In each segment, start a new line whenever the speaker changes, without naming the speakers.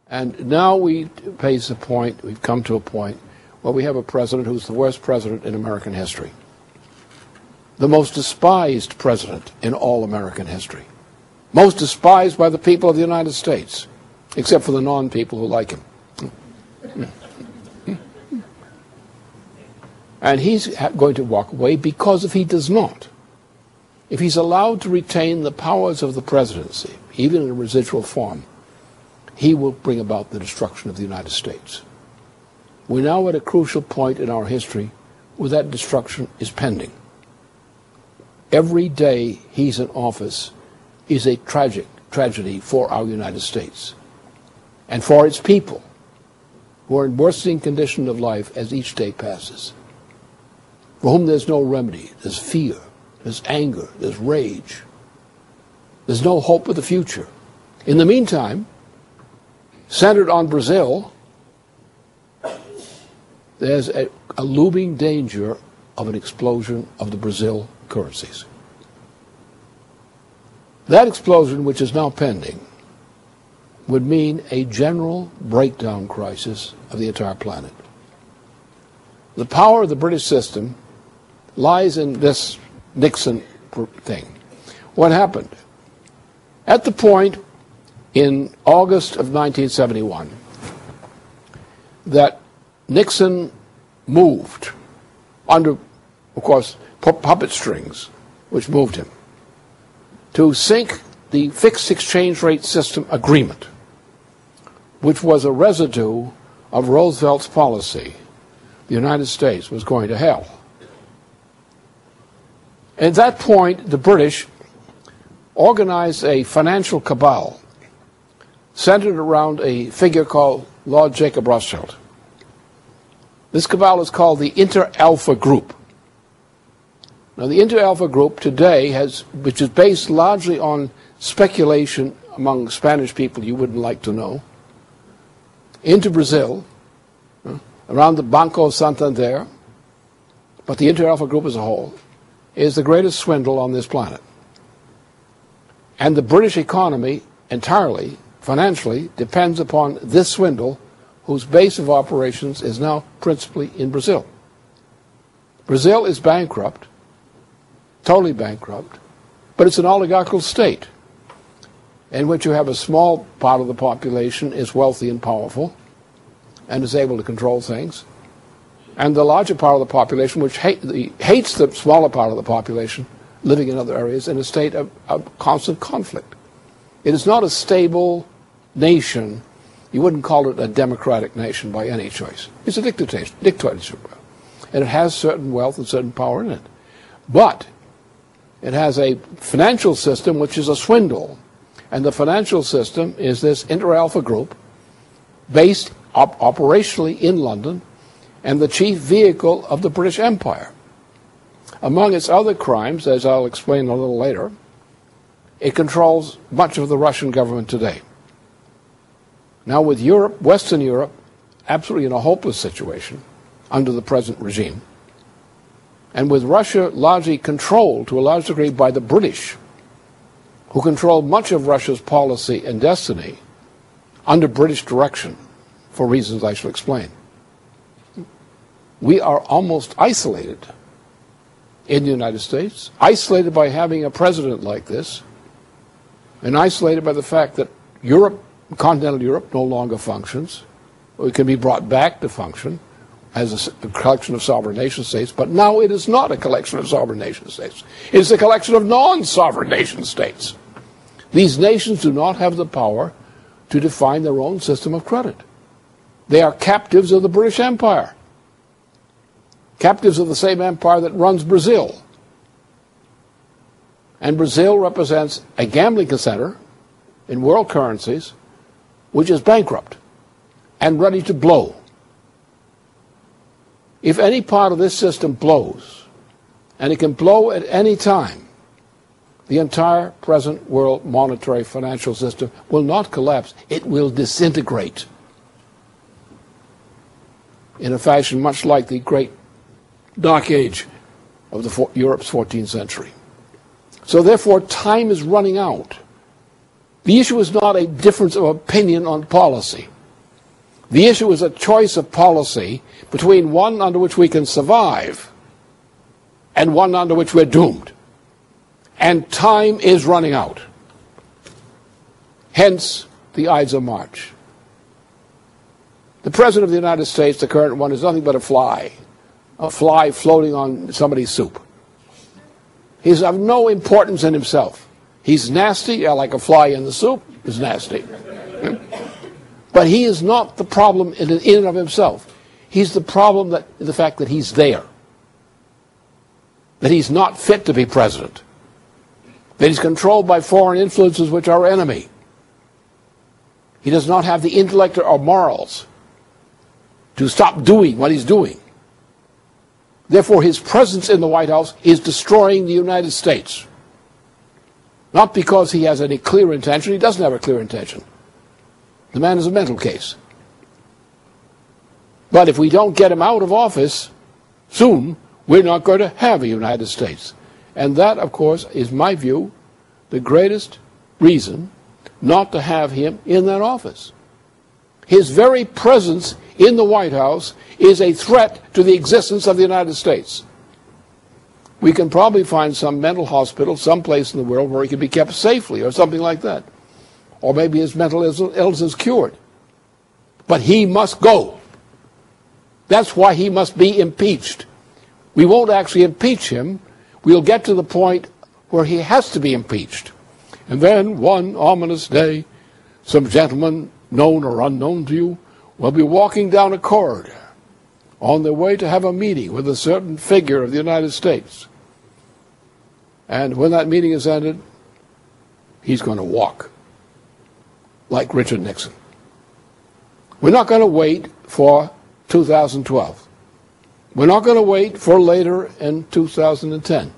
And now we've come to a point where we have a president who's the worst president in American history. The most despised president in all American history. Most despised by the people of the United States, except for the non-people who like him. And he's going to walk away because if he does not, if he's allowed to retain the powers of the presidency, even in a residual form, he will bring about the destruction of the United States. We're now at a crucial point in our history where that destruction is pending. Every day he's in office is a tragedy for our United States and for its people who are in worsening condition of life as each day passes, for whom there's no remedy. There's fear, there's anger, there's rage. There's no hope of the future. In the meantime, centered on Brazil, there's a looming danger of an explosion of the Brazil currencies. That explosion, which is now pending, would mean a general breakdown crisis of the entire planet. The power of the British system lies in this Nixon thing. What happened? At the point in August of 1971 that Nixon moved under, of course, puppet strings, which moved him, to sink the fixed exchange rate system agreement, which was a residue of Roosevelt's policy. The United States was going to hell. At that point, the British organized a financial cabal centered around a figure called Lord Jacob Rothschild. This cabal is called the Inter-Alpha Group. Now, the Inter-Alpha Group today which is based largely on speculation among Spanish people you wouldn't like to know, into Brazil, around the Banco Santander, but the Inter-Alpha Group as a whole, is the greatest swindle on this planet. And the British economy entirely, financially, depends upon this swindle, whose base of operations is now principally in Brazil. Brazil is bankrupt, totally bankrupt, but it's an oligarchical state in which you have a small part of the population is wealthy and powerful and is able to control things, and the larger part of the population, which hates the smaller part of the population living in other areas, in a state of constant conflict. It is not a stable nation. You wouldn't call it a democratic nation by any choice. It's a dictatorship. And it has certain wealth and certain power in it. But it has a financial system which is a swindle. And the financial system is this Inter-Alpha Group based operationally in London and the chief vehicle of the British Empire. Among its other crimes, as I'll explain a little later, it controls much of the Russian government today. Now with Europe, Western Europe, absolutely in a hopeless situation under the present regime, and with Russia largely controlled to a large degree by the British, who control much of Russia's policy and destiny under British direction, for reasons I shall explain. We are almost isolated in the United States, isolated by having a president like this, and isolated by the fact that Europe, continental Europe, no longer functions. It can be brought back to function as a collection of sovereign nation states, but now it is not a collection of sovereign nation states. It is a collection of non-sovereign nation states. These nations do not have the power to define their own system of credit. They are captives of the British Empire, captives of the same empire that runs Brazil. And Brazil represents a gambling center in world currencies which is bankrupt and ready to blow. If any part of this system blows, and it can blow at any time, the entire present world monetary financial system will not collapse. It will disintegrate in a fashion much like the great Dark Age of Europe's 14th century. So therefore, time is running out. The issue is not a difference of opinion on policy. The issue is a choice of policy between one under which we can survive and one under which we're doomed. And time is running out. Hence, the Ides of March. The President of the United States, the current one, is nothing but a fly floating on somebody's soup. He's of no importance in himself. He's nasty, like a fly in the soup is nasty. But he is not the problem in and of himself. He's the problem the fact that he's there. That he's not fit to be president. That he's controlled by foreign influences which are our enemy. He does not have the intellect or morals to stop doing what he's doing. Therefore, his presence in the White House is destroying the United States. Not because he has any clear intention. He doesn't have a clear intention. The man is a mental case. But if we don't get him out of office soon, we're not going to have a United States. And that, of course, is my view, the greatest reason not to have him in that office. His very presence in the White House is a threat to the existence of the United States. We can probably find some mental hospital someplace in the world where he can be kept safely or something like that. Or maybe his mental illness is cured. But he must go. That's why he must be impeached. We won't actually impeach him. We'll get to the point where he has to be impeached. And then one ominous day, some gentleman, known or unknown to you, will be walking down a corridor on their way to have a meeting with a certain figure of the United States. And when that meeting is ended, he's going to walk like Richard Nixon. We're not going to wait for 2012. We're not going to wait for later in 2010.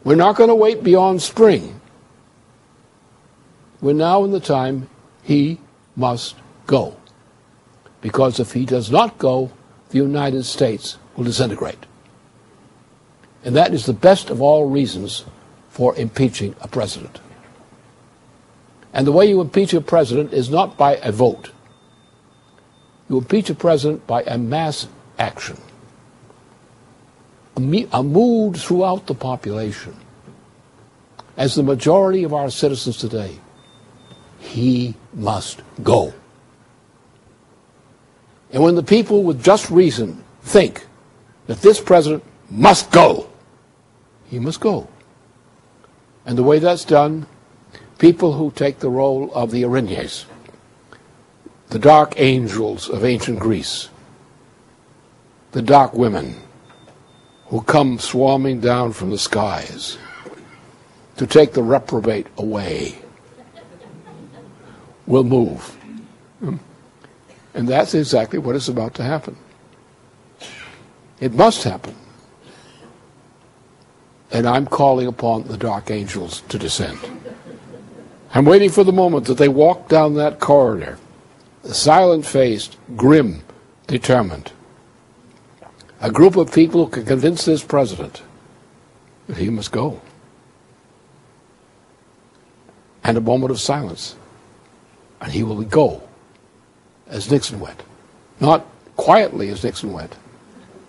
We're not going to wait beyond spring. We're now in the time he must go. Because if he does not go, the United States will disintegrate. And that is the best of all reasons for impeaching a president. And the way you impeach a president is not by a vote. You impeach a president by a mass action. A mood throughout the population. As the majority of our citizens today, he must go. And when the people with just reason think that this president must go, he must go. And the way that's done, people who take the role of the Erinyes, the dark angels of ancient Greece, the dark women who come swarming down from the skies to take the reprobate away, will move. And that's exactly what is about to happen. It must happen. And I'm calling upon the dark angels to descend. I'm waiting for the moment that they walk down that corridor, silent-faced, grim, determined. A group of people who can convince this president that he must go. And a moment of silence. And he will go as Nixon went. Not quietly as Nixon went.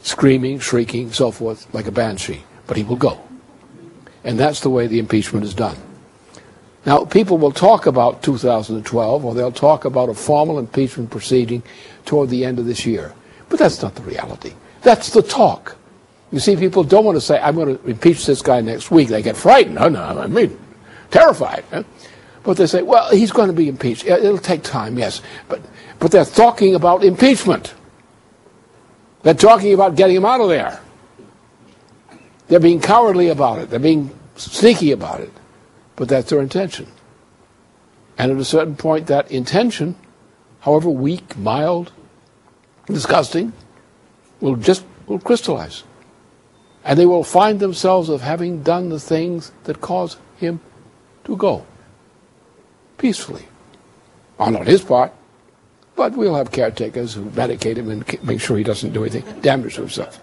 Screaming, shrieking, so forth, like a banshee. But he will go. And that's the way the impeachment is done. Now, people will talk about 2012, or they'll talk about a formal impeachment proceeding toward the end of this year. But that's not the reality. That's the talk. You see, people don't want to say, I'm going to impeach this guy next week. They get frightened. Oh, no, I mean, terrified. Huh? But they say, well, he's going to be impeached. It'll take time, yes. But they're talking about impeachment. They're talking about getting him out of there. They're being cowardly about it. They're being sneaky about it. But that's their intention. And at a certain point, that intention, however weak, mild, disgusting, will crystallize. And they will find themselves of having done the things that cause him to go. Peacefully. On his part. But we'll have caretakers who medicate him and make sure he doesn't do anything damage to himself.